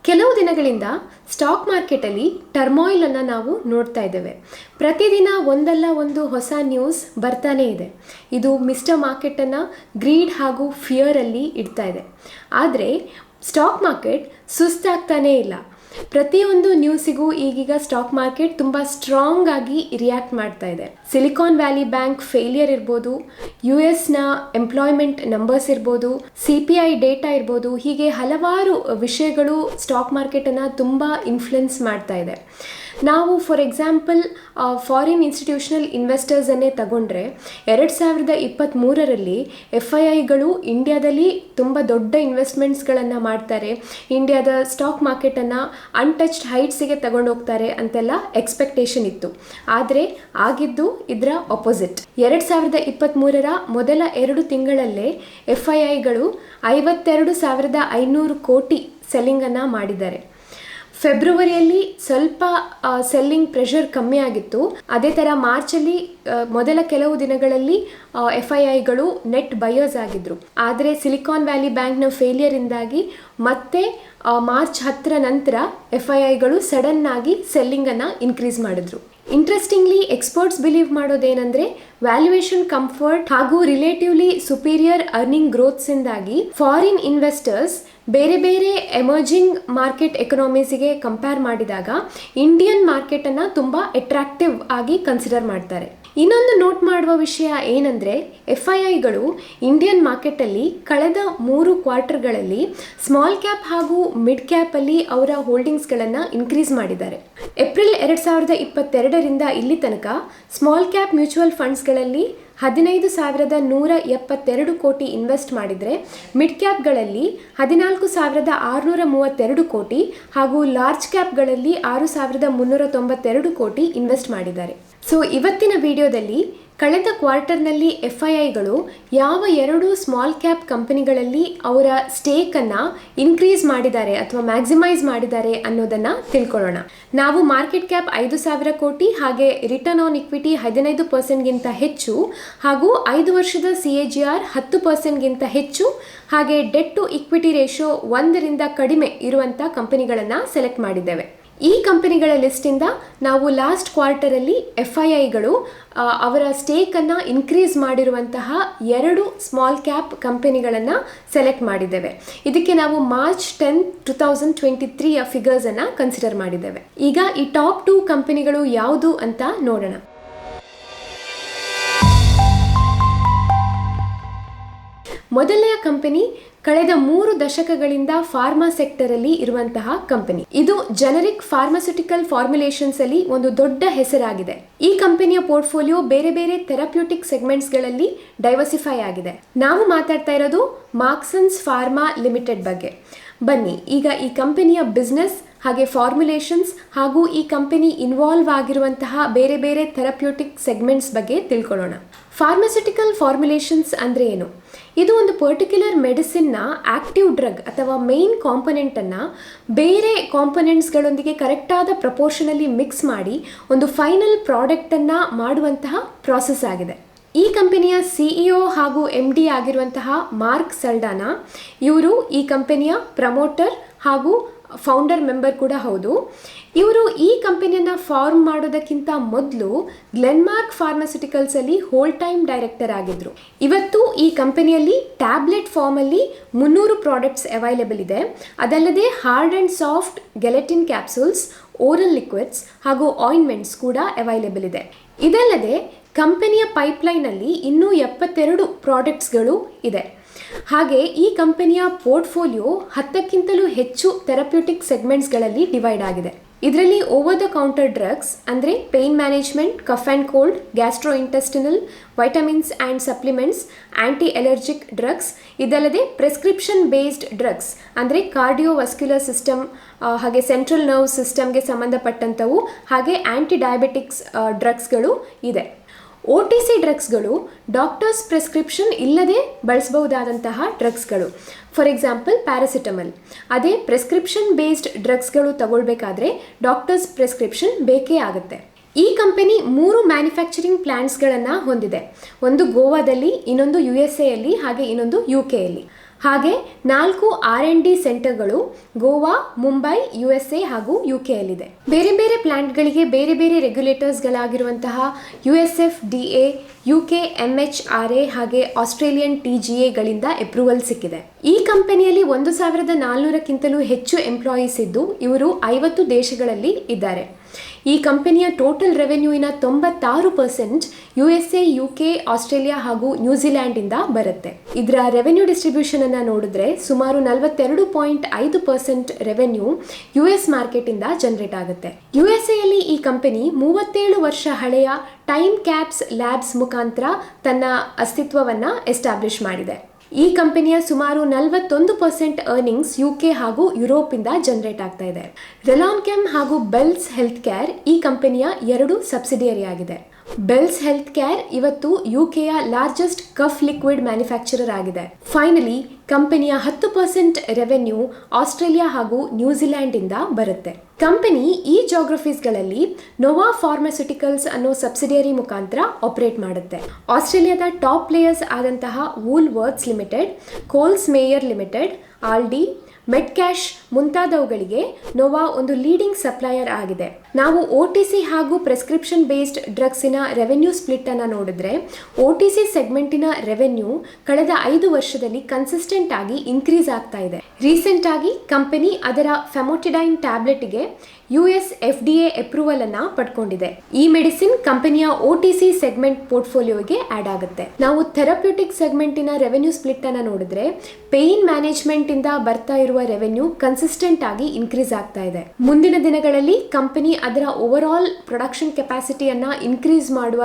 ಕೆಲವು ದಿನಗಳಿಂದ ಸ್ಟಾಕ್ ಮಾರ್ಕೆಟಲ್ಲಿ ಟರ್ಮಾಯಿಲ್ ಅನ್ನು ನಾವು ನೋಡ್ತಾ ಇದ್ದೇವೆ. ಪ್ರತಿದಿನ ಒಂದಲ್ಲ ಒಂದು ಹೊಸ ನ್ಯೂಸ್ ಬರ್ತಾನೆ ಇದೆ. ಇದು ಮಿಸ್ಟರ್ ಮಾರ್ಕೆಟನ್ನು ಗ್ರೀಡ್ ಹಾಗೂ ಫಿಯರಲ್ಲಿ ಇಡ್ತಾ ಇದೆ. ಆದರೆ ಸ್ಟಾಕ್ ಮಾರ್ಕೆಟ್ ಸುಸ್ತಾಗ್ತಾನೇ ಇಲ್ಲ. ಪ್ರತಿಯೊಂದು ನ್ಯೂಸಿಗೂ ಈಗೀಗ ಸ್ಟಾಕ್ ಮಾರ್ಕೆಟ್ ತುಂಬ ಸ್ಟ್ರಾಂಗ್ ಆಗಿ ರಿಯಾಕ್ಟ್ ಮಾಡ್ತಾ ಇದೆ. ಸಿಲಿಕಾನ್ ವ್ಯಾಲಿ ಬ್ಯಾಂಕ್ ಫೇಲಿಯರ್ ಇರ್ಬೋದು, US ಎಂಪ್ಲಾಯ್ಮೆಂಟ್ ನಂಬರ್ಸ್ ಇರ್ಬೋದು, CPI ಡೇಟಾ ಇರ್ಬೋದು, ಹೀಗೆ ಹಲವಾರು ವಿಷಯಗಳು ಸ್ಟಾಕ್ ಮಾರ್ಕೆಟನ್ನು ತುಂಬ ಇನ್ಫ್ಲುಯೆನ್ಸ್ ಮಾಡ್ತಾ ಇದೆ. ನಾವು ಫಾರ್ ಎಕ್ಸಾಂಪಲ್ ಫಾರಿನ್ ಇನ್ಸ್ಟಿಟ್ಯೂಷನಲ್ ಇನ್ವೆಸ್ಟರ್ಸನ್ನೇ ತಗೊಂಡ್ರೆ 2023ರಲ್ಲಿ FIIಗಳು ಇಂಡಿಯಾದಲ್ಲಿ ತುಂಬ ದೊಡ್ಡ ಇನ್ವೆಸ್ಟ್ಮೆಂಟ್ಸ್ಗಳನ್ನು ಮಾಡ್ತಾರೆ, ಇಂಡಿಯಾದ ಸ್ಟಾಕ್ ಮಾರ್ಕೆಟನ್ನು ಅನ್ಟಚ್ಡ್ ಹೈಟ್ಸಿಗೆ ತಗೊಂಡೋಗ್ತಾರೆ ಅಂತೆಲ್ಲ ಎಕ್ಸ್ಪೆಕ್ಟೇಷನ್ ಇತ್ತು. ಆದರೆ ಆಗಿದ್ದು ಇದರ ಅಪೋಸಿಟ್. 2023ರ ಮೊದಲ 2 ತಿಂಗಳಲ್ಲೇ FIIಗಳು 52,500 ಕೋಟಿ ಸೆಲ್ಲಿಂಗನ್ನು ಮಾಡಿದ್ದಾರೆ. ಫೆಬ್ರವರಿಯಲ್ಲಿ ಸ್ವಲ್ಪ ಸೆಲ್ಲಿಂಗ್ ಪ್ರೆಷರ್ ಕಮ್ಮಿ ಆಗಿತ್ತು. ಅದೇ ಥರ ಮಾರ್ಚಲ್ಲಿ ಮೊದಲ ಕೆಲವು ದಿನಗಳಲ್ಲಿ FIIಗಳು ನೆಟ್ ಬಯರ್ಸ್ ಆಗಿದ್ರು. ಆದರೆ ಸಿಲಿಕಾನ್ ವ್ಯಾಲಿ ಬ್ಯಾಂಕ್ನ ಫೇಲಿಯರಿಂದಾಗಿ ಮತ್ತೆ ಮಾರ್ಚ್ 10ರ ನಂತರ FIIಗಳು ಸಡನ್ ಆಗಿ ಸೆಲ್ಲಿಂಗನ್ನು ಇನ್ಕ್ರೀಸ್ ಮಾಡಿದ್ರು. ಇಂಟ್ರೆಸ್ಟಿಂಗ್ಲಿ ಎಕ್ಸ್ಪರ್ಟ್ಸ್ ಬಿಲೀವ್ ಮಾಡೋದೇನೆಂದರೆ ವ್ಯಾಲ್ಯೂಯೇಷನ್ ಕಂಫರ್ಟ್ ಹಾಗೂ ರಿಲೇಟಿವ್ಲಿ ಸುಪೀರಿಯರ್ ಅರ್ನಿಂಗ್ ಗ್ರೋತ್ಸಿಂದಾಗಿ ಫಾರಿನ್ ಇನ್ವೆಸ್ಟರ್ಸ್ ಬೇರೆ ಬೇರೆ ಎಮರ್ಜಿಂಗ್ ಮಾರ್ಕೆಟ್ ಎಕನಾಮೀಸಿಗೆ ಕಂಪೇರ್ ಮಾಡಿದಾಗ ಇಂಡಿಯನ್ ಮಾರ್ಕೆಟನ್ನು ತುಂಬ ಅಟ್ರಾಕ್ಟಿವ್ ಆಗಿ ಕನ್ಸಿಡರ್ ಮಾಡ್ತಾರೆ. ಇನ್ನೊಂದು ನೋಟ್ ಮಾಡುವ ವಿಷಯ ಏನಂದರೆ FIIಗಳು ಇಂಡಿಯನ್ ಮಾರ್ಕೆಟಲ್ಲಿ ಕಳೆದ 3 ಕ್ವಾರ್ಟರ್ಗಳಲ್ಲಿ ಸ್ಮಾಲ್ ಕ್ಯಾಪ್ ಹಾಗೂ ಮಿಡ್ ಕ್ಯಾಪಲ್ಲಿ ಅವರ ಹೋಲ್ಡಿಂಗ್ಸ್ಗಳನ್ನು ಇನ್ಕ್ರೀಸ್ ಮಾಡಿದ್ದಾರೆ. ಏಪ್ರಿಲ್ 2022ರಿಂದ ಇಲ್ಲಿ ತನಕ ಸ್ಮಾಲ್ ಕ್ಯಾಪ್ ಮ್ಯೂಚುವಲ್ ಫಂಡ್ಸ್ಗಳಲ್ಲಿ 15,172 ಕೋಟಿ ಇನ್ವೆಸ್ಟ್ ಮಾಡಿದರೆ, ಮಿಡ್ ಕ್ಯಾಪ್ಗಳಲ್ಲಿ 14,632 ಕೋಟಿ ಹಾಗೂ ಲಾರ್ಜ್ ಕ್ಯಾಪ್ಗಳಲ್ಲಿ 6,392 ಕೋಟಿ ಇನ್ವೆಸ್ಟ್ ಮಾಡಿದ್ದಾರೆ. ಸೊ ಇವತ್ತಿನ ವಿಡಿಯೋದಲ್ಲಿ ಕಳೆದ ಕ್ವಾರ್ಟರ್ನಲ್ಲಿ FIIಗಳು ಯಾವ 2 ಸ್ಮಾಲ್ ಕ್ಯಾಪ್ ಕಂಪನಿಗಳಲ್ಲಿ ಅವರ ಸ್ಟೇಕನ್ನು ಇನ್ಕ್ರೀಸ್ ಮಾಡಿದ್ದಾರೆ ಅಥವಾ ಮ್ಯಾಕ್ಸಿಮೈಸ್ ಮಾಡಿದ್ದಾರೆ ಅನ್ನೋದನ್ನು ತಿಳ್ಕೊಳ್ಳೋಣ. ನಾವು ಮಾರ್ಕೆಟ್ ಕ್ಯಾಪ್ 5,000 ಕೋಟಿ ಹಾಗೆ ರಿಟರ್ನ್ ಆನ್ ಇಕ್ವಿಟಿ 15%ಗಿಂತ ಹೆಚ್ಚು ಹಾಗೂ 5 ವರ್ಷದ CAGR 10%ಗಿಂತ ಹೆಚ್ಚು ಹಾಗೆ ಡೆಟ್ ಟು ಇಕ್ವಿಟಿ ರೇಷಿಯೋ 1ರಿಂದ ಕಡಿಮೆ ಇರುವಂಥ ಕಂಪನಿಗಳನ್ನು ಸೆಲೆಕ್ಟ್ ಮಾಡಿದ್ದೇವೆ. ಈ ಕಂಪನಿಗಳ ಲಿಸ್ಟಿಂದ ನಾವು ಲಾಸ್ಟ್ ಕ್ವಾರ್ಟರಲ್ಲಿ FIIಗಳು ಅವರ ಸ್ಟೇಕನ್ನು ಇನ್ಕ್ರೀಸ್ ಮಾಡಿರುವಂತಹ 2 ಸ್ಮಾಲ್ ಕ್ಯಾಪ್ ಕಂಪನಿಗಳನ್ನು ಸೆಲೆಕ್ಟ್ ಮಾಡಿದ್ದೇವೆ. ಇದಕ್ಕೆ ನಾವು ಮಾರ್ಚ್ 10, 2023ಯ ಫಿಗರ್ಸನ್ನು ಕನ್ಸಿಡರ್ ಮಾಡಿದ್ದೇವೆ. ಈಗ ಈ ಟಾಪ್ 2 ಕಂಪನಿಗಳು ಯಾವುದು ಅಂತ ನೋಡೋಣ. ಮೊದಲನೆಯ ಕಂಪನಿ ಕಳೆದ 3 ದಶಕಗಳಿಂದ ಫಾರ್ಮಾ ಸೆಕ್ಟರಲ್ಲಿ ಇರುವಂತಹ ಕಂಪನಿ. ಇದು ಜನರಿಕ್ ಫಾರ್ಮಾಸ್ಯೂಟಿಕಲ್ ಫಾರ್ಮುಲೇಷನ್ಸ್ ಅಲ್ಲಿ ಒಂದು ದೊಡ್ಡ ಹೆಸರಾಗಿದೆ. ಈ ಕಂಪನಿಯ ಪೋರ್ಟ್ಫೋಲಿಯೋ ಬೇರೆ ಬೇರೆ ಥೆರಪ್ಯೂಟಿಕ್ ಸೆಗ್ಮೆಂಟ್ಸ್ಗಳಲ್ಲಿ ಡೈವರ್ಸಿಫೈ ಆಗಿದೆ. ನಾವು ಮಾತಾಡ್ತಾ ಇರೋದು ಮಾರ್ಕ್ಸನ್ಸ್ ಫಾರ್ಮಾ ಲಿಮಿಟೆಡ್ ಬಗ್ಗೆ. ಬನ್ನಿ ಈಗ ಈ ಕಂಪನಿಯ ಬಿಸ್ನೆಸ್ ಹಾಗೆ ಫಾರ್ಮುಲೇಷನ್ಸ್ ಹಾಗೂ ಈ ಕಂಪನಿ ಇನ್ವಾಲ್ವ್ ಆಗಿರುವಂತಹ ಬೇರೆ ಬೇರೆ ಥೆರಪ್ಯೂಟಿಕ್ ಸೆಗ್ಮೆಂಟ್ಸ್ ಬಗ್ಗೆ ತಿಳ್ಕೊಳ್ಳೋಣ. ಫಾರ್ಮಾಸ್ಯೂಟಿಕಲ್ ಫಾರ್ಮುಲೇಷನ್ಸ್ ಅಂದರೆ ಏನು? ಇದು ಒಂದು ಪರ್ಟಿಕ್ಯುಲರ್ ಮೆಡಿಸಿನ್ನ ಆಕ್ಟಿವ್ ಡ್ರಗ್ ಅಥವಾ ಮೇನ್ ಕಾಂಪೊನೆಂಟನ್ನು ಬೇರೆ ಕಾಂಪೊನೆಂಟ್ಸ್ಗಳೊಂದಿಗೆ ಕರೆಕ್ಟಾದ ಪ್ರಪೋರ್ಷನಲ್ಲಿ ಮಿಕ್ಸ್ ಮಾಡಿ ಒಂದು ಫೈನಲ್ ಪ್ರಾಡಕ್ಟನ್ನು ಮಾಡುವಂತಹ ಪ್ರಾಸೆಸ್ ಆಗಿದೆ. ಈ ಕಂಪನಿಯ CEO ಹಾಗೂ MD ಆಗಿರುವಂತಹ ಮಾರ್ಕ್ ಸಲ್ಡಾನಾ ಇವರು ಈ ಕಂಪನಿಯ ಪ್ರಮೋಟರ್ ಹಾಗೂ ಫೌಂಡರ್ ಮೆಂಬರ್ ಕೂಡ ಹೌದು. ಇವರು ಈ ಕಂಪನಿಯನ್ನು ಫಾರ್ಮ್ ಮಾಡೋದಕ್ಕಿಂತ ಮೊದಲು ಗ್ಲೆನ್ಮಾರ್ಕ್ ಫಾರ್ಮಾಸ್ಯೂಟಿಕಲ್ಸಲ್ಲಿ ಹೋಲ್ ಟೈಮ್ ಡೈರೆಕ್ಟರ್ ಆಗಿದ್ದರು. ಇವತ್ತು ಈ ಕಂಪನಿಯಲ್ಲಿ ಟ್ಯಾಬ್ಲೆಟ್ ಫಾರ್ಮಲ್ಲಿ 300 ಪ್ರಾಡಕ್ಟ್ಸ್ ಅವೈಲೇಬಲ್ ಇದೆ. ಅದಲ್ಲದೆ hard and soft gelatin capsules, oral liquids ಹಾಗೂ ಆಯಿಂಟ್ಮೆಂಟ್ಸ್ ಕೂಡ ಅವೈಲೇಬಲ್ ಇದೆ. ಇದಲ್ಲದೆ ಕಂಪನಿಯ ಪೈಪ್ಲೈನಲ್ಲಿ ಇನ್ನೂ 72 ಪ್ರಾಡಕ್ಟ್ಸ್ಗಳು ಇದೆ. ಹಾಗೆ ಈ ಕಂಪನಿಯ ಪೋರ್ಟ್ಫೋಲಿಯೋ 10ಕ್ಕಿಂತಲೂ ಹೆಚ್ಚು ಥೆರಪ್ಯೂಟಿಕ್ ಸೆಗ್ಮೆಂಟ್ಸ್ಗಳಲ್ಲಿ ಡಿವೈಡ್ ಆಗಿದೆ. ಇದರಲ್ಲಿ ಓವರ್ ದ ಕೌಂಟರ್ ಡ್ರಗ್ಸ್ ಅಂದರೆ pain management, cough and cold, gastro intestinal, vitamins and supplements, anti allergic drugs, ಇದಲ್ಲದೆ ಪ್ರೆಸ್ಕ್ರಿಪ್ಷನ್ ಬೇಸ್ಡ್ ಡ್ರಗ್ಸ್ ಅಂದರೆ ಕಾರ್ಡಿಯೋವಸ್ಕ್ಯುಲರ್ ಸಿಸ್ಟಮ್ ಹಾಗೆ ಸೆಂಟ್ರಲ್ ನರ್ವ್ ಸಿಸ್ಟಮ್ಗೆ ಸಂಬಂಧಪಟ್ಟಂಥವು ಹಾಗೆ ಆ್ಯಂಟಿ ಡಯಾಬಿಟಿಕ್ಸ್ ಡ್ರಗ್ಸ್ಗಳು ಇದೆ. OTC ಡ್ರಗ್ಸ್ಗಳು ಡಾಕ್ಟರ್ಸ್ ಪ್ರೆಸ್ಕ್ರಿಪ್ಷನ್ ಇಲ್ಲದೆ ಬಳಸಬಹುದಾದಂತಹ ಡ್ರಗ್ಸ್ಗಳು. For example paracetamol. ಅದೇ ಪ್ರೆಸ್ಕ್ರಿಪ್ಷನ್ ಬೇಸ್ಡ್ ಡ್ರಗ್ಸ್ಗಳು ತಗೊಳ್ಬೇಕಾದ್ರೆ ಡಾಕ್ಟರ್ಸ್ ಪ್ರೆಸ್ಕ್ರಿಪ್ಷನ್ ಬೇಕೇ ಆಗುತ್ತೆ. ಈ ಕಂಪನಿ 3 ಮ್ಯಾನುಫ್ಯಾಕ್ಚರಿಂಗ್ ಪ್ಲಾಂಟ್ಸ್ಗಳನ್ನು ಹೊಂದಿದೆ. ಒಂದು ಗೋವಾದಲ್ಲಿ, ಇನ್ನೊಂದು USA ಹಾಗೆ ಇನ್ನೊಂದು UK. ಹಾಗೆ 4 R&D ಸೆಂಟರ್ಗಳು ಗೋವಾ, ಮುಂಬೈ, USA ಹಾಗೂ UK ಯಲ್ಲಿದೆ. ಬೇರೆ ಬೇರೆ ಪ್ಲಾಂಟ್ಗಳಿಗೆ ಬೇರೆ ಬೇರೆ ರೆಗ್ಯುಲೇಟರ್ಸ್ಗಳಾಗಿರುವಂತಹ USFDA, UK MHRA ಹಾಗೆ ಆಸ್ಟ್ರೇಲಿಯನ್ TGAಗಳಿಂದ ಅಪ್ರೂವಲ್ ಸಿಕ್ಕಿದೆ. ಈ ಕಂಪನಿಯಲ್ಲಿ 1400ಕ್ಕಿಂತಲೂ ಹೆಚ್ಚು ಎಂಪ್ಲಾಯೀಸ್ ಇದ್ದು ಇವರು 50 ದೇಶಗಳಲ್ಲಿ ಇದ್ದಾರೆ. ಈ ಕಂಪನಿಯ ಟೋಟಲ್ ರೆವೆನ್ಯೂವಿನ 96% USA, UK, ಆಸ್ಟ್ರೇಲಿಯಾ ಹಾಗೂ ನ್ಯೂಜಿಲ್ಯಾಂಡ್ ಇಂದ ಬರುತ್ತೆ. ಇದರ ರೆವೆನ್ಯೂ ಡಿಸ್ಟ್ರಿಬ್ಯೂಷನ್ ಅನ್ನ ನೋಡಿದ್ರೆ ಸುಮಾರು 42.5% ರೆವೆನ್ಯೂ US ಮಾರ್ಕೆಟ್ ಇಂದ ಜನರೇಟ್ ಆಗುತ್ತೆ. USA ಯಲ್ಲಿ ಈ ಕಂಪನಿ 37 ವರ್ಷ ಹಳೆಯ ಟೈಮ್ ಕ್ಯಾಪ್ಸ್ ಲ್ಯಾಬ್ಸ್ ಮುಖಾಂತರ ತನ್ನ ಅಸ್ತಿತ್ವವನ್ನ ಎಸ್ಟಾಬ್ಲಿಷ್ ಮಾಡಿದೆ. ಈ ಕಂಪನಿಯ ಸುಮಾರು 41% ಅರ್ನಿಂಗ್ಸ್ UK ಹಾಗೂ ಯುರೋಪ್ ಇಂದ ಜನರೇಟ್ ಆಗ್ತಾ ಇದೆ. ರೆಲಾನ್ಕೆಮ್ ಹಾಗೂ ಬೆಲ್ಸ್ ಹೆಲ್ತ್ ಕೇರ್ ಈ ಕಂಪನಿಯ 2 ಸಬ್ಸಿಡಿಯರಿ ಆಗಿದೆ. ಬೆಲ್ಸ್ ಹೆಲ್ತ್ ಕೇರ್ ಇವತ್ತು UKಯ ಲಾರ್ಜೆಸ್ಟ್ ಕಫ್ ಲಿಕ್ವಿಡ್ ಮ್ಯಾನುಫ್ಯಾಕ್ಚರರ್ ಆಗಿದೆ. ಫೈನಲಿ ಕಂಪನಿಯ 10% ರೆವೆನ್ಯೂ ಆಸ್ಟ್ರೇಲಿಯಾ ಹಾಗೂ ನ್ಯೂಜಿಲ್ಯಾಂಡ್ ಇಂದ ಬರುತ್ತೆ. ಕಂಪನಿ ಈ ಜಾಗ್ರಫೀಸ್ಗಳಲ್ಲಿ ನೋವಾ ಫಾರ್ಮಾಸ್ಯೂಟಿಕಲ್ಸ್ ಅನ್ನೋ ಸಬ್ಸಿಡಿಯರಿ ಮುಖಾಂತರ ಆಪರೇಟ್ ಮಾಡುತ್ತೆ. ಆಸ್ಟ್ರೇಲಿಯಾದ ಟಾಪ್ ಪ್ಲೇಯರ್ಸ್ ಆದಂತಹ Woolworths limited, Coles Myer limited, Aldi, Medcash ಮುಂತಾದವುಗಳಿಗೆ ನೋವಾ ಒಂದು ಲೀಡಿಂಗ್ ಸಪ್ಲೈಯರ್ ಆಗಿದೆ. ನಾವು OTC ಹಾಗೂ ಪ್ರೆಸ್ಕ್ರಿಪ್ಷನ್ ಬೇಸ್ಡ್ ಡ್ರಗ್ಸಿನ ರೆವೆನ್ಯೂ ಸ್ಪ್ಲಿಟ್ ಅನ್ನು ನೋಡಿದ್ರೆ OTC ಸೆಗ್ಮೆಂಟಿನ ರೆವೆನ್ಯೂ ಕಳೆದ 5 ವರ್ಷದಲ್ಲಿ ಕನ್ಸಿಸ್ಟೆಂಟ್ ಆಗಿ ಇನ್ಕ್ರೀಸ್ ಆಗ್ತಾ ಇದೆ. ರೀಸೆಂಟ್ ಆಗಿ ಕಂಪನಿ ಅದರ ಫೆಮೋಟಿಡೈನ್ ಟ್ಯಾಬ್ಲೆಟ್ಗೆ US FDA ಅಪ್ರೂವಲ್ ಅನ್ನ ಪಡ್ಕೊಂಡಿದೆ. ಈ ಮೆಡಿಸಿನ್ ಕಂಪನಿಯ OTC ಸೆಗ್ಮೆಂಟ್ ಪೋರ್ಟ್ಫೋಲಿಯೋಗೆ ಆಡ್ ಆಗುತ್ತೆ. ನಾವು ಥೆರಪ್ಯೂಟಿಕ್ ಸೆಗ್ಮೆಂಟಿನ ರೆವೆನ್ಯೂ ಸ್ಪ್ಲಿಟ್ ಅನ್ನ ನೋಡಿದ್ರೆ ಪೇನ್ ಮ್ಯಾನೇಜ್ಮೆಂಟ್ ಇಂದ ಬರ್ತಾ ಇರುವ ರೆವೆನ್ಯೂ ಕನ್ಸಿಸ್ಟೆಂಟ್ ಆಗಿ ಇನ್ಕ್ರೀಸ್ ಆಗ್ತಾ ಇದೆ. ಮುಂದಿನ ದಿನಗಳಲ್ಲಿ ಕಂಪನಿ ಅದರ ಓವರ್ ಆಲ್ ಪ್ರೊಡಕ್ಷನ್ ಕೆಪಾಸಿಟಿಯನ್ನ ಇನ್ಕ್ರೀಸ್ ಮಾಡುವ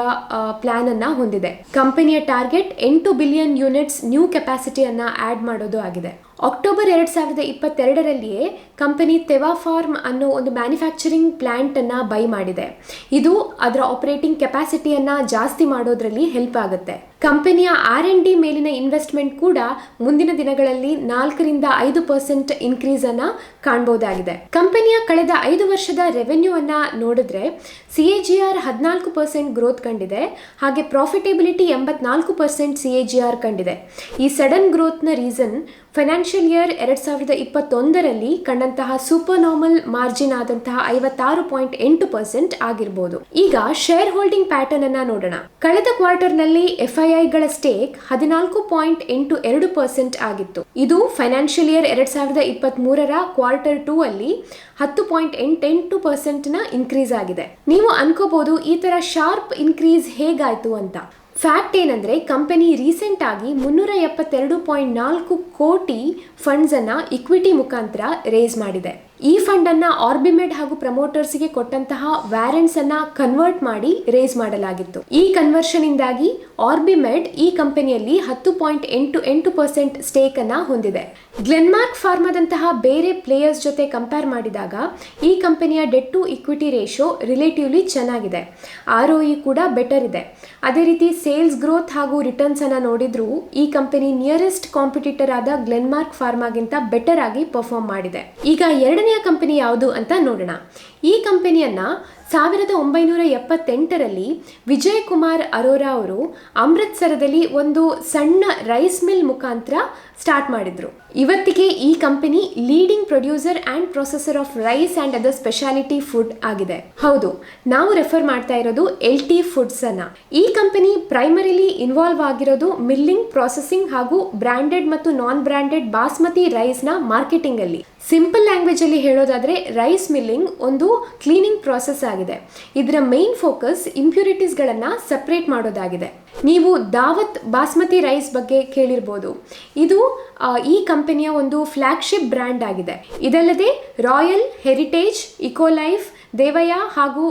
ಪ್ಲಾನ್ ಅನ್ನ ಹೊಂದಿದೆ. ಕಂಪನಿಯ ಟಾರ್ಗೆಟ್ 8 ಬಿಲಿಯನ್ ಯೂನಿಟ್ಸ್ ನ್ಯೂ ಕೆಪಾಸಿಟಿಯನ್ನ ಆಡ್ ಮಾಡೋದು ಆಗಿದೆ. ಅಕ್ಟೋಬರ್ 2022ರಲ್ಲಿಯೇ ಕಂಪನಿ ತೆವಾ ಫಾರ್ಮ್ ಅನ್ನೋ ಒಂದು ಮ್ಯಾನುಫ್ಯಾಕ್ಚರಿಂಗ್ ಪ್ಲಾಂಟ್ ಅನ್ನ ಬೈ ಮಾಡಿದೆ. ಇದು ಅದರ ಆಪರೇಟಿಂಗ್ ಕೆಪಾಸಿಟಿಯನ್ನ ಜಾಸ್ತಿ ಮಾಡೋದ್ರಲ್ಲಿ ಹೆಲ್ಪ್ ಆಗುತ್ತೆ. ಕಂಪನಿಯ R&D ಮೇಲಿನ ಇನ್ವೆಸ್ಟ್ಮೆಂಟ್ ಕೂಡ ಮುಂದಿನ ದಿನಗಳಲ್ಲಿ 4-5% ಇನ್ಕ್ರೀಸ್ ಅನ್ನ ಕಾಣಬಹುದಾಗಿದೆ. ಕಂಪನಿಯ ಕಳೆದ 5 ವರ್ಷದ ರೆವೆನ್ಯೂ ಅನ್ನ ನೋಡಿದ್ರೆ CAGR 14% ಗ್ರೋತ್ ಕಂಡಿದೆ. ಹಾಗೆ ಪ್ರಾಫಿಟಬಿಲಿಟಿ 84% CAGR ಕಂಡಿದೆ. ಈ ಸಡನ್ ಗ್ರೋತ್ ನ ರೀಸನ್ ಫೈನಾನ್ಷಿಯಲ್ ಇಯರ್ 2021ರಲ್ಲಿ ಕಂಡಂತಹ ಸೂಪರ್ ನಾರ್ಮಲ್ ಮಾರ್ಜಿನ್ ಆದಂತಹ 56.8% ಆಗಿರಬಹುದು. ಈಗ ಶೇರ್ ಹೋಲ್ಡಿಂಗ್ ಪ್ಯಾಟರ್ನ್ ಅನ್ನ ನೋಡೋಣ. ಕಳೆದ ಕ್ವಾರ್ಟರ್ ನಲ್ಲಿ FIIಗಳ ಸ್ಟೇಕ್ 14.82% ಆಗಿತ್ತು. ಇದು ಫೈನಾನ್ಷಿಯಲ್ ಇಯರ್ 2023ರ ಕ್ವಾರ್ಟರ್ 2 ಅಲ್ಲಿ 10.88% ನ ಇನ್ಕ್ರೀಸ್ ಆಗಿದೆ. ನೀವು ಅನ್ಕೋಬಹುದು ಈ ತರ ಶಾರ್ಪ್ ಇನ್ಕ್ರೀಸ್ ಹೇಗಾಯ್ತು ಅಂತ. ಫ್ಯಾಕ್ಟ್ ಏನಂದ್ರೆ ಕಂಪನಿ ರೀಸೆಂಟ್ ಆಗಿ 372.4 ಕೋಟಿ ಫಂಡ್ಸ್ ಅನ್ನ ಇಕ್ವಿಟಿ ಮುಖಾಂತರ ರೇಸ್ ಮಾಡಿದೆ. ಈ ಫಂಡ್ ಅನ್ನ ಆರ್ಬಿಮೆಡ್ ಹಾಗೂ ಪ್ರಮೋಟರ್ಸ್ಗೆ ಕೊಟ್ಟಂತಹ ವ್ಯಾರೆಂಟ್ಸ್ ಅನ್ನ ಕನ್ವರ್ಟ್ ಮಾಡಿ ರೇಸ್ ಮಾಡಲಾಗಿತ್ತು. ಈ ಕನ್ವರ್ಷನ್ ಇಂದಾಗಿ ಆರ್ಬಿಮೆಡ್ ಈ ಕಂಪನಿಯಲ್ಲಿ 10.88% ಸ್ಟೇಕ್ ಅನ್ನ ಹೊಂದಿದೆ. ಗ್ಲೆನ್ಮಾರ್ಕ್ ಫಾರ್ಮಾದಂತಹ ಬೇರೆ ಪ್ಲೇಯರ್ಸ್ ಜೊತೆ ಕಂಪೇರ್ ಮಾಡಿದಾಗ ಈ ಕಂಪನಿಯ debt to equity ratio relatively ಚೆನ್ನಾಗಿದೆ. ROE ಕೂಡ ಬೆಟರ್ ಇದೆ. ಅದೇ ರೀತಿ ಸೇಲ್ಸ್ ಗ್ರೋತ್ ಹಾಗೂ ರಿಟರ್ನ್ಸ್ ಅನ್ನ ನೋಡಿದ್ರು ಈ ಕಂಪನಿ ನಿಯರೆಸ್ಟ್ ಕಾಂಪಿಟಿಟರ್ ಆದ ಗ್ಲೆನ್ಮಾರ್ಕ್ ಫಾರ್ಮಾಗಿಂತ ಬೆಟರ್ ಆಗಿ ಪರ್ಫಾರ್ಮ್ ಮಾಡಿದೆ. ಈಗ ಎರಡನೇ ಕಂಪನಿ ಯಾವುದು ಅಂತ ನೋಡೋಣ. ಈ ಕಂಪನಿಯನ್ನ 1978ರಲ್ಲಿ ವಿಜಯ್ ಕುಮಾರ್ ಅರೋರಾ ಅವರು ಅಮೃತ್ಸರದಲ್ಲಿ ಒಂದು ಸಣ್ಣ ರೈಸ್ ಮಿಲ್ ಮುಖಾಂತರ ಸ್ಟಾರ್ಟ್ ಮಾಡಿದ್ರು. ಇವತ್ತಿಗೆ ಈ company leading producer and processor of rice and other speciality food ಆಗಿದೆ. ಹೌದು, ನಾವು ರೆಫರ್ ಮಾಡ್ತಾ ಇರೋದು LT ಫುಡ್ಸ್ ಅನ್ನ. ಈ ಕಂಪನಿ ಪ್ರೈಮರಿಲಿ ಇನ್ವಾಲ್ವ್ ಆಗಿರೋದು ಮಿಲ್ಲಿಂಗ್, ಪ್ರೊಸೆಸಿಂಗ್ ಹಾಗೂ ಬ್ರಾಂಡೆಡ್ ಮತ್ತು ನಾನ್ ಬ್ರಾಂಡೆಡ್ ಬಾಸ್ಮತಿ ರೈಸ್ ನ ಮಾರ್ಕೆಟಿಂಗ್ ಅಲ್ಲಿ. ಸಿಂಪಲ್ ಲ್ಯಾಂಗ್ವೇಜ್ ಅಲ್ಲಿ ಹೇಳೋದಾದ್ರೆ ರೈಸ್ ಮಿಲ್ಲಿಂಗ್ ಒಂದು ಕ್ಲೀನಿಂಗ್ ಪ್ರಾಸೆಸ್ ಆಗಿದೆ. ಇದರ ಮೇನ್ ಫೋಕಸ್ ಇಂಪ್ಯೂರಿಟೀಸ್ ಗಳನ್ನ ಸಪರೇಟ್ ಮಾಡೋದಾಗಿದೆ. ನೀವು ದಾವತ್ ಬಾಸ್ಮತಿ ರೈಸ್ ಬಗ್ಗೆ ಕೇಳಿರ್ಬೋದು. ಇದು ಈ ಕಂಪನಿಯ ಒಂದು ಫ್ಲಾಗ್ಶಿಪ್ ಬ್ರ್ಯಾಂಡ್ ಆಗಿದೆ. ಇದಲ್ಲದೆ ರಾಯಲ್, ಹೆರಿಟೇಜ್, ಇಕೋಲೈಫ್, ದೇವಯ್ಯ ಹಾಗೂ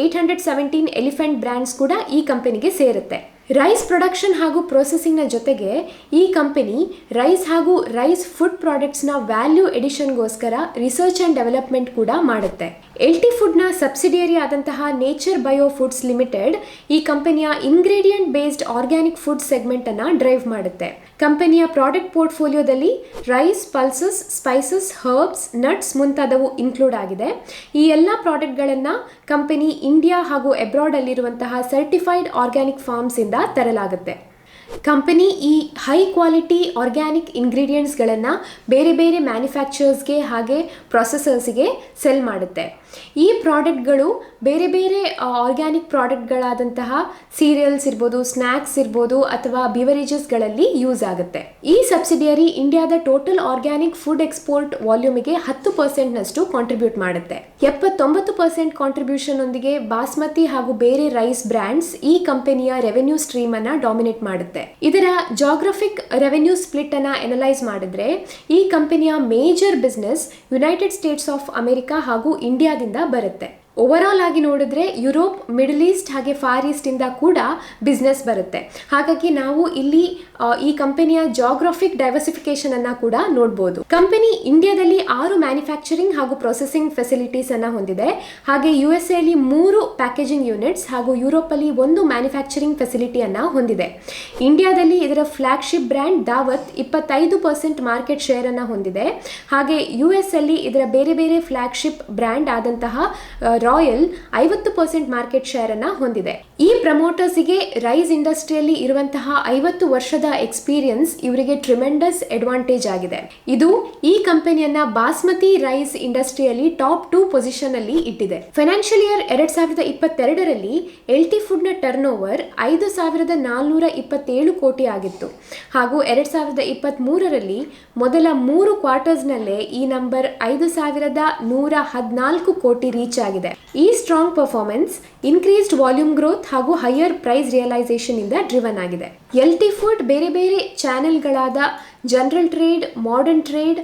817 ಎಲಿಫೆಂಟ್ ಬ್ರ್ಯಾಂಡ್ಸ್ ಕೂಡ ಈ ಕಂಪನಿಗೆ ಸೇರುತ್ತೆ. ರೈಸ್ ಪ್ರೊಡಕ್ಷನ್ ಹಾಗೂ ಪ್ರೊಸೆಸಿಂಗ್ನ ಜೊತೆಗೆ ಈ ಕಂಪನಿ ರೈಸ್ ಹಾಗೂ ರೈಸ್ ಫುಡ್ ಪ್ರಾಡಕ್ಟ್ಸ್ನ ವ್ಯಾಲ್ಯೂ ಎಡಿಷನ್ಗೋಸ್ಕರ ರಿಸರ್ಚ್ ಆ್ಯಂಡ್ ಡೆವಲಪ್ಮೆಂಟ್ ಕೂಡ ಮಾಡುತ್ತೆ. LT ಫುಡ್ನ ಸಬ್ಸಿಡಿಯರಿ ಆದಂತಹ ನೇಚರ್ ಬಯೋ ಫುಡ್ಸ್ ಲಿಮಿಟೆಡ್ ಈ ಕಂಪನಿಯ ingredient based organic food segment ಅನ್ನ ಡ್ರೈವ್ ಮಾಡುತ್ತೆ. ಕಂಪನಿಯ ಪ್ರಾಡಕ್ಟ್ ಪೋರ್ಟ್ಫೋಲಿಯೋದಲ್ಲಿ rice, pulses, spices, herbs, nuts ಮುಂತಾದವು ಇನ್ಕ್ಲೂಡ್ ಆಗಿದೆ. ಈ ಎಲ್ಲ ಪ್ರಾಡಕ್ಟ್ಗಳನ್ನು ಕಂಪನಿ ಇಂಡಿಯಾ ಹಾಗೂ ಅಬ್ರಾಡ್ ಅಲ್ಲಿರುವಂತಹ ಸರ್ಟಿಫೈಡ್ ಆರ್ಗ್ಯಾನಿಕ್ ಫಾರ್ಮ್ಸ್ ಇಂದ ತರಲಾಗುತ್ತೆ. ಕಂಪನಿ ಈ ಹೈ ಕ್ವಾಲಿಟಿ ಆರ್ಗ್ಯಾನಿಕ್ ಇಂಗ್ರೀಡಿಯೆಂಟ್ಸ್ಗಳನ್ನು ಬೇರೆ ಬೇರೆ ಮ್ಯಾನುಫ್ಯಾಕ್ಚರ್ಸ್ಗೆ ಹಾಗೆ ಪ್ರೊಸೆಸರ್ಸ್ಗೆ ಸೆಲ್ ಮಾಡುತ್ತೆ. ಈ ಪ್ರಾಡಕ್ಟ್ಗಳು ಬೇರೆ ಬೇರೆ ಆರ್ಗ್ಯಾನಿಕ್ ಪ್ರಾಡಕ್ಟ್ಗಳಾದಂತಹ ಸೀರಿಯಲ್ಸ್ ಇರ್ಬೋದು, ಸ್ನ್ಯಾಕ್ಸ್ ಇರ್ಬೋದು ಅಥವಾ ಬಿವರೇಜಸ್ಗಳಲ್ಲಿ ಯೂಸ್ ಆಗುತ್ತೆ. ಈ ಸಬ್ಸಿಡಿಯರಿ ಇಂಡಿಯಾದ ಟೋಟಲ್ ಆರ್ಗ್ಯಾನಿಕ್ ಫುಡ್ ಎಕ್ಸ್ಪೋರ್ಟ್ ವಾಲ್ಯೂಮಿಗೆ 10% ಕಾಂಟ್ರಿಬ್ಯೂಟ್ ಮಾಡುತ್ತೆ. 79% ಕಾಂಟ್ರಿಬ್ಯೂಷನ್ ಒಂದಿಗೆ ಬಾಸ್ಮತಿ ಹಾಗೂ ಬೇರೆ ರೈಸ್ ಬ್ರ್ಯಾಂಡ್ಸ್ ಈ ಕಂಪನಿಯ ರೆವೆನ್ಯೂ ಸ್ಟ್ರೀಮ್ ಅನ್ನ ಡಾಮಿನೇಟ್ ಮಾಡುತ್ತೆ. ಇದರ ಜಾಗ್ರಫಿಕ್ ರೆವೆನ್ಯೂ ಸ್ಪ್ಲಿಟ್ ಅನ್ನ ಅನಲೈಸ್ ಮಾಡಿದ್ರೆ ಈ ಕಂಪನಿಯ major business United States of America ಹಾಗೂ ಇಂಡಿಯಾದಿಂದ ಬರುತ್ತೆ. ಓವರಾಲ್ ಆಗಿ ನೋಡಿದ್ರೆ ಯುರೋಪ್, ಮಿಡಲ್ ಈಸ್ಟ್ ಹಾಗೆ ಫಾರ್ ಈಸ್ಟ್ ಇಂದ ಕೂಡ ಬಿಸ್ನೆಸ್ ಬರುತ್ತೆ. ಹಾಗಾಗಿ ನಾವು ಇಲ್ಲಿ ಈ ಕಂಪನಿಯ ಜಾಗ್ರಫಿಕ್ ಡೈವರ್ಸಿಫಿಕೇಶನ್ ಅನ್ನ ಕೂಡ ನೋಡಬಹುದು. ಕಂಪನಿ ಇಂಡಿಯಾದಲ್ಲಿ 6 ಮ್ಯಾನುಫ್ಯಾಕ್ಚರಿಂಗ್ ಹಾಗೂ ಪ್ರೊಸೆಸಿಂಗ್ ಫೆಸಿಲಿಟೀಸ್ ಅನ್ನ ಹೊಂದಿದೆ. ಹಾಗೆ USA ಅಲ್ಲಿ 3 ಪ್ಯಾಕೇಜಿಂಗ್ ಯೂನಿಟ್ಸ್ ಹಾಗೂ ಯುರೋಪ್ ಅಲ್ಲಿ 1 ಮ್ಯಾನುಫ್ಯಾಕ್ಚರಿಂಗ್ ಫೆಸಿಲಿಟಿಯನ್ನ ಹೊಂದಿದೆ. ಇಂಡಿಯಾದಲ್ಲಿ ಇದರ ಫ್ಲಾಗ್ಶಿಪ್ ಬ್ರ್ಯಾಂಡ್ ದಾವತ್ 25% ಮಾರ್ಕೆಟ್ ಶೇರ್ ಅನ್ನ ಹೊಂದಿದೆ. ಹಾಗೆ US ಅಲ್ಲಿ ಇದರ ಬೇರೆ ಬೇರೆ ಫ್ಲಾಗ್ಶಿಪ್ ಬ್ರ್ಯಾಂಡ್ ಆದಂತಹ ರಾಯಲ್ 50% ಮಾರ್ಕೆಟ್ ಶೇರ್ ಅನ್ನ ಹೊಂದಿದೆ. ಈ ಪ್ರಮೋಟರ್ಸ್ಗೆ ರೈಸ್ ಇಂಡಸ್ಟ್ರಿಯಲ್ಲಿ ಇರುವಂತಹ 50 ವರ್ಷದ ಎಕ್ಸ್ಪೀರಿಯನ್ಸ್ ಇವರಿಗೆ ಟ್ರಿಮೆಂಡಸ್ ಅಡ್ವಾಂಟೇಜ್ ಆಗಿದೆ. ಇದು ಈ ಕಂಪನಿಯನ್ನ ಬಾಸ್ಮತಿ ರೈಸ್ ಇಂಡಸ್ಟ್ರಿಯಲ್ಲಿ ಟಾಪ್ 2 ಪೊಸಿಷನ್ ಅಲ್ಲಿ ಇಟ್ಟಿದೆ. ಫೈನಾನ್ಷಿಯಲ್ ಇಯರ್ 2022ರಲ್ಲಿ LT ಫುಡ್ ನ ಟರ್ನ್ ಓವರ್ 5,427 ಕೋಟಿ ಆಗಿತ್ತು ಹಾಗೂ 2023ರಲ್ಲಿ ಮೊದಲ 3 ಕ್ವಾರ್ಟರ್ಸ್ ನಲ್ಲೇ ಈ ನಂಬರ್ 5,114 ಕೋಟಿ ರೀಚ್ ಆಗಿದೆ. ಈ strong performance increased volume growth ಹಾಗೂ ಹೈಯರ್ ಪ್ರೈಸ್ ರಿಯಲೈಸೇಷನ್ ಇಂದ ಡ್ರಿವನ್ ಆಗಿದೆ. LT ಫುಡ್ ಬೇರೆ ಬೇರೆ ಚಾನೆಲ್ಗಳಾದ general trade, modern trade,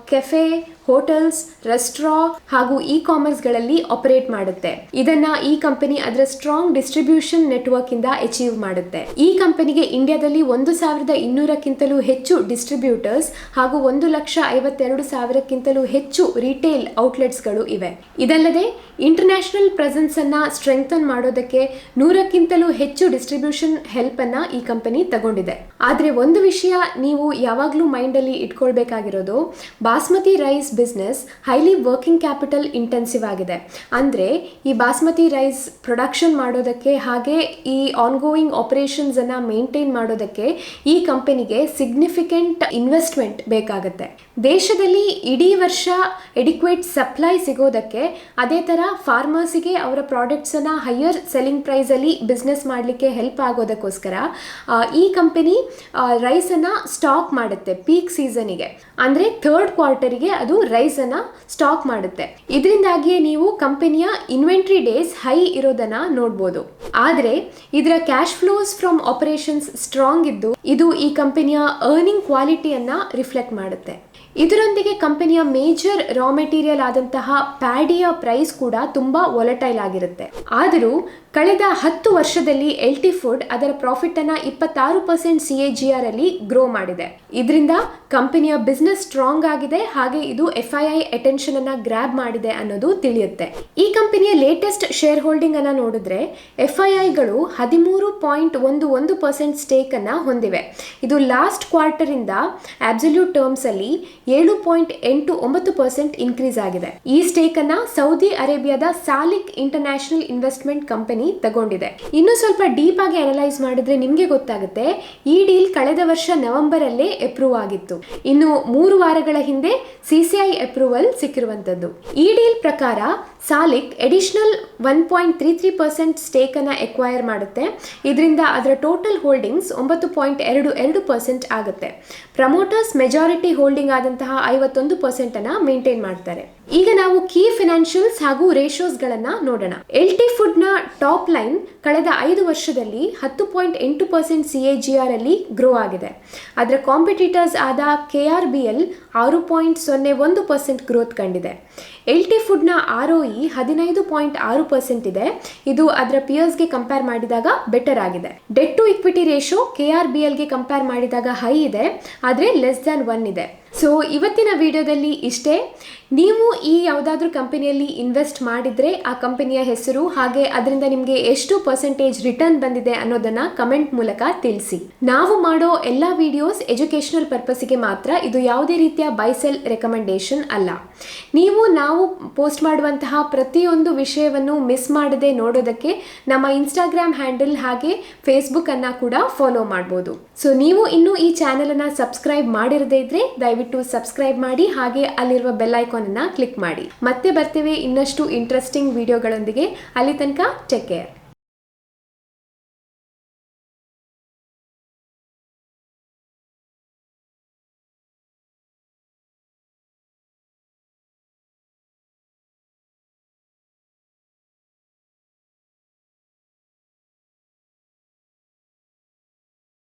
cafe, hotels, restaurant ಹಾಗೂ ಇ-ಕಾಮರ್ಸ್ಗಳಲ್ಲಿ ಆಪರೇಟ್ ಮಾಡುತ್ತೆ. ಇದನ್ನ ಈ ಕಂಪನಿ ಅದರ ಸ್ಟ್ರಾಂಗ್ ಡಿಸ್ಟ್ರಿಬ್ಯೂಷನ್ ನೆಟ್ವರ್ಕ್ ಇಂದ ಅಚೀವ್ ಮಾಡುತ್ತೆ. ಈ ಕಂಪನಿಗೆ ಇಂಡಿಯಾದಲ್ಲಿ 1,200ಕ್ಕಿಂತಲೂ ಹೆಚ್ಚು ಡಿಸ್ಟ್ರಿಬ್ಯೂಟರ್ಸ್ ಹಾಗೂ 1,52,000ಕ್ಕಿಂತಲೂ ಹೆಚ್ಚು ರಿಟೇಲ್ ಔಟ್ಲೆಟ್ಸ್ಗಳು ಇವೆ. ಇದಲ್ಲದೆ ಇಂಟರ್ನ್ಯಾಷನಲ್ ಪ್ರೆಸೆನ್ಸ್ ಅನ್ನ ಸ್ಟ್ರೆಂಥನ್ ಮಾಡೋದಕ್ಕೆ 100ಕ್ಕಿಂತಲೂ ಹೆಚ್ಚು ಡಿಸ್ಟ್ರಿಬ್ಯೂಷನ್ ಹೆಲ್ಪ್ ಅನ್ನ ಈ ಕಂಪನಿ ತಗೊಂಡಿದೆ. ಆದ್ರೆ ಒಂದು ವಿಷಯ ನೀವು ಯಾವಾಗ್ಲೂ ಮೈಂಡ್ ಅಲ್ಲಿ ಇಟ್ಕೊಳ್ಬೇಕಾಗಿರೋದು, basmati rice business highly working capital intensive ಆಗಿದೆ. ಅಂದ್ರೆ ಈ ಬಾಸ್ಮತಿ ರೈಸ್ ಪ್ರೊಡಕ್ಷನ್ ಮಾಡೋದಕ್ಕೆ ಹಾಗೆ ಈ ಆನ್ಗೋಯಿಂಗ್ ಆಪರೇಷನ್ಸ್ ಅನ್ನ ಮೇಂಟೈನ್ ಮಾಡೋದಕ್ಕೆ ಈ ಕಂಪನಿಗೆ ಸಿಗ್ನಿಫಿಕೆಂಟ್ ಇನ್ವೆಸ್ಟ್ಮೆಂಟ್ ಬೇಕಾಗುತ್ತೆ. ದೇಶದಲ್ಲಿ ಇಡೀ ವರ್ಷ ಎಡಿಕ್ವೇಟ್ ಸಪ್ಲೈ ಸಿಗೋದಕ್ಕೆ, ಅದೇ ತರ ಫಾರ್ಮರ್ಸಿಗೆ ಅವರ ಪ್ರಾಡಕ್ಟ್ಸ್ ಅನ್ನ ಹೈಯರ್ ಸೆಲ್ಲಿಂಗ್ ಪ್ರೈಸ್ ಅಲ್ಲಿ ಬಿಸ್ನೆಸ್ ಮಾಡಲಿಕ್ಕೆ ಹೆಲ್ಪ್ ಆಗೋದಕ್ಕೋಸ್ಕರ ಈ ಕಂಪನಿ ರೈಸ್ ಅನ್ನ ಸ್ಟಾಕ್ ಮಾಡುತ್ತೆ. ಪೀಕ್ ಸೀಸನ್ಗೆ ಅಂದ್ರೆ 3rd ಕ್ವಾರ್ಟರ್ಗೆ ಅದು ರೈಸ್ ಅನ್ನ ಸ್ಟಾಕ್ ಮಾಡುತ್ತೆ. ಇದರಿಂದಾಗಿಯೇ ನೀವು ಕಂಪನಿಯ ಇನ್ವೆಂಟ್ರಿ ಡೇಸ್ ಹೈ ಇರೋದನ್ನ ನೋಡಬಹುದು. ಆದ್ರೆ ಇದರ cash flows from operations strong ಇದ್ದು ಇದು ಈ ಕಂಪನಿಯ ಅರ್ನಿಂಗ್ ಕ್ವಾಲಿಟಿಯನ್ನ ರಿಫ್ಲೆಕ್ಟ್ ಮಾಡುತ್ತೆ. ಇದರೊಂದಿಗೆ ಕಂಪನಿಯ ಮೇಜರ್ ರಾ ಮೆಟೀರಿಯಲ್ ಆದಂತಹ ಪ್ಯಾಡಿಯ ಪ್ರೈಸ್ ಕೂಡ ತುಂಬಾ ವೊಲಟೈಲ್ ಆಗಿರುತ್ತೆ. ಆದರೂ ಕಳೆದ 10 ವರ್ಷದಲ್ಲಿ LT ಫುಡ್ ಅದರ ಪ್ರಾಫಿಟ್ ಅನ್ನ 26% CAGR ಅಲ್ಲಿ ಗ್ರೋ ಮಾಡಿದೆ. ಇದರಿಂದ ಕಂಪನಿಯ ಬಿಸ್ನೆಸ್ ಸ್ಟ್ರಾಂಗ್ ಆಗಿದೆ, ಹಾಗೆ ಇದು FII ಅಟೆನ್ಷನ್ ಅನ್ನ ಗ್ರಾಬ್ ಮಾಡಿದೆ ಅನ್ನೋದು ತಿಳಿಯುತ್ತೆ. ಈ ಕಂಪನಿಯ ಲೇಟೆಸ್ಟ್ ಶೇರ್ ಹೋಲ್ಡಿಂಗ್ ಅನ್ನ ನೋಡಿದ್ರೆ FIIಗಳು 13.11% ಸ್ಟೇಕ್ ಅನ್ನ ಹೊಂದಿವೆ. ಇದು ಲಾಸ್ಟ್ ಕ್ವಾರ್ಟರ್ ಇಂದ ಅಬ್ಸಲ್ಯೂಟ್ ಟರ್ಮ್ಸ್ ಅಲ್ಲಿ 7.89% ಇನ್ಕ್ರೀಸ್ ಆಗಿದೆ. ಈ ಸ್ಟೇಕ್ ಅನ್ನ ಸೌದಿ ಅರೇಬಿಯಾದ ಸಾಲಿಕ್ ಇಂಟರ್ನ್ಯಾಷನಲ್ ಇನ್ವೆಸ್ಟ್ಮೆಂಟ್ ಕಂಪನಿ ತಗೊಂಡಿದೆ. ಇನ್ನು ಸ್ವಲ್ಪ ಡೀಪ್ ಆಗಿ ಅನಲೈಸ್ ಮಾಡಿದ್ರೆ ನಿಮ್ಗೆ ಗೊತ್ತಾಗುತ್ತೆ, ಈ ಡೀಲ್ ಕಳೆದ ವರ್ಷ ನವೆಂಬರ್ ಅಲ್ಲೇ ಅಪ್ರೂವ್ ಆಗಿತ್ತು. ಇನ್ನು 3 ವಾರಗಳ ಹಿಂದೆ CCI ಅಪ್ರೂವಲ್ ಸಿಕ್ಕಿರುವಂತದ್ದು. ಈ ಡೀಲ್ ಪ್ರಕಾರ ಸಾಲಿಕ್ ಅಡಿಷನಲ್ 1.33% ಸ್ಟೇಕ್ ಅನ್ನ ಎಕ್ವೈರ್ ಮಾಡುತ್ತೆ. ಇದರಿಂದ ಅದರ ಟೋಟಲ್ ಹೋಲ್ಡಿಂಗ್ಸ್ 9.22% ಆಗುತ್ತೆ. ಪ್ರಮೋಟರ್ಸ್ ಮೆಜಾರಿಟಿ ಹೋಲ್ಡಿಂಗ್ ಆದಂತಹ 51% ಅನ್ನ ಮೇಂಟೈನ್ ಮಾಡ್ತಾರೆ. ಈಗ ನಾವು ಕೀ ಫೈನಾನ್ಷಿಯಲ್ಸ್ ಹಾಗೂ ರೇಷಿಯೋಸ್ಗಳನ್ನ ನೋಡೋಣ. LT ಫುಡ್ ನ ಟಾಪ್ ಲೈನ್ ಕಳೆದ 5 ವರ್ಷದಲ್ಲಿ 10.8% CAGR ಅಲ್ಲಿ ಗ್ರೋ ಆಗಿದೆ. ಅದರ ಕಾಂಪಿಟೇಟರ್ಸ್ ಆದ KRBL 6.01% ಗ್ರೋತ್ ಕಂಡಿದೆ. LT ಫುಡ್ ನ ROE 15.6% ಇದೆ. ಇದು ಅದರ ಪಿಯರ್ಸ್ಗೆ ಕಂಪೇರ್ ಮಾಡಿದಾಗ ಬೆಟರ್ ಆಗಿದೆ. Debt to equity ratio KRBL ಗೆ ಕಂಪೇರ್ ಮಾಡಿದಾಗ ಹೈ ಇದೆ, ಆದ್ರೆ ಲೆಸ್ ದ್ಯಾನ್ 1 ಇದೆ. ಸೊ ಇವತ್ತಿನ ವಿಡಿಯೋದಲ್ಲಿ ಇಷ್ಟೇ. ನೀವು ಈ ಯಾವುದಾದ್ರೂ ಕಂಪನಿಯಲ್ಲಿ ಇನ್ವೆಸ್ಟ್ ಮಾಡಿದರೆ ಆ ಕಂಪನಿಯ ಹೆಸರು ಹಾಗೆ ಅದರಿಂದ ನಿಮಗೆ ಎಷ್ಟು ಪರ್ಸೆಂಟೇಜ್ ರಿಟರ್ನ್ ಬಂದಿದೆ ಅನ್ನೋದನ್ನ ಕಮೆಂಟ್ ಮೂಲಕ ತಿಳಿಸಿ. ನಾವು ಮಾಡೋ ಎಲ್ಲ ವಿಡಿಯೋಸ್ ಎಜುಕೇಷನಲ್ ಪರ್ಪಸ್ಗೆ ಮಾತ್ರ, ಇದು ಯಾವುದೇ ರೀತಿಯ ಬೈ ಸೆಲ್ ರೆಕಮೆಂಡೇಶನ್ ಅಲ್ಲ. ನಾವು ಪೋಸ್ಟ್ ಮಾಡುವಂತಹ ಪ್ರತಿಯೊಂದು ವಿಷಯವನ್ನು ಮಿಸ್ ಮಾಡದೆ ನೋಡೋದಕ್ಕೆ ನಮ್ಮ ಇನ್ಸ್ಟಾಗ್ರಾಮ್ ಹ್ಯಾಂಡಲ್ ಹಾಗೆ ಫೇಸ್ಬುಕ್ ಅನ್ನ ಕೂಡ ಫಾಲೋ ಮಾಡಬಹುದು. ಸೊ ನೀವು ಇನ್ನೂ ಈ ಚಾನೆಲ್ ಅನ್ನ ಸಬ್ಸ್ಕ್ರೈಬ್ ಮಾಡಿರದೇ ಇದ್ರೆ ದಯವಿಟ್ಟು ಸಬ್ಸ್ಕ್ರೈಬ್ ಮಾಡಿ, ಹಾಗೆ ಅಲ್ಲಿರುವ ಬೆಲ್ ಐಕಾನ್ ಅನ್ನ ಕ್ಲಿಕ್ ಮಾಡಿ. ಮತ್ತೆ ಬರ್ತೇವೆ ಇನ್ನಷ್ಟು ಇಂಟ್ರೆಸ್ಟಿಂಗ್ ವಿಡಿಯೋಗಳೊಂದಿಗೆ. ಅಲ್ಲಿ ತನಕ take care.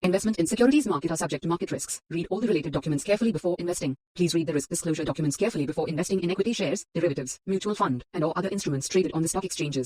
Investment in securities market are subject to market risks. Read all the related documents carefully before investing. Please read the risk disclosure documents carefully before investing in equity shares, derivatives, mutual fund, and or other instruments traded on the stock exchanges.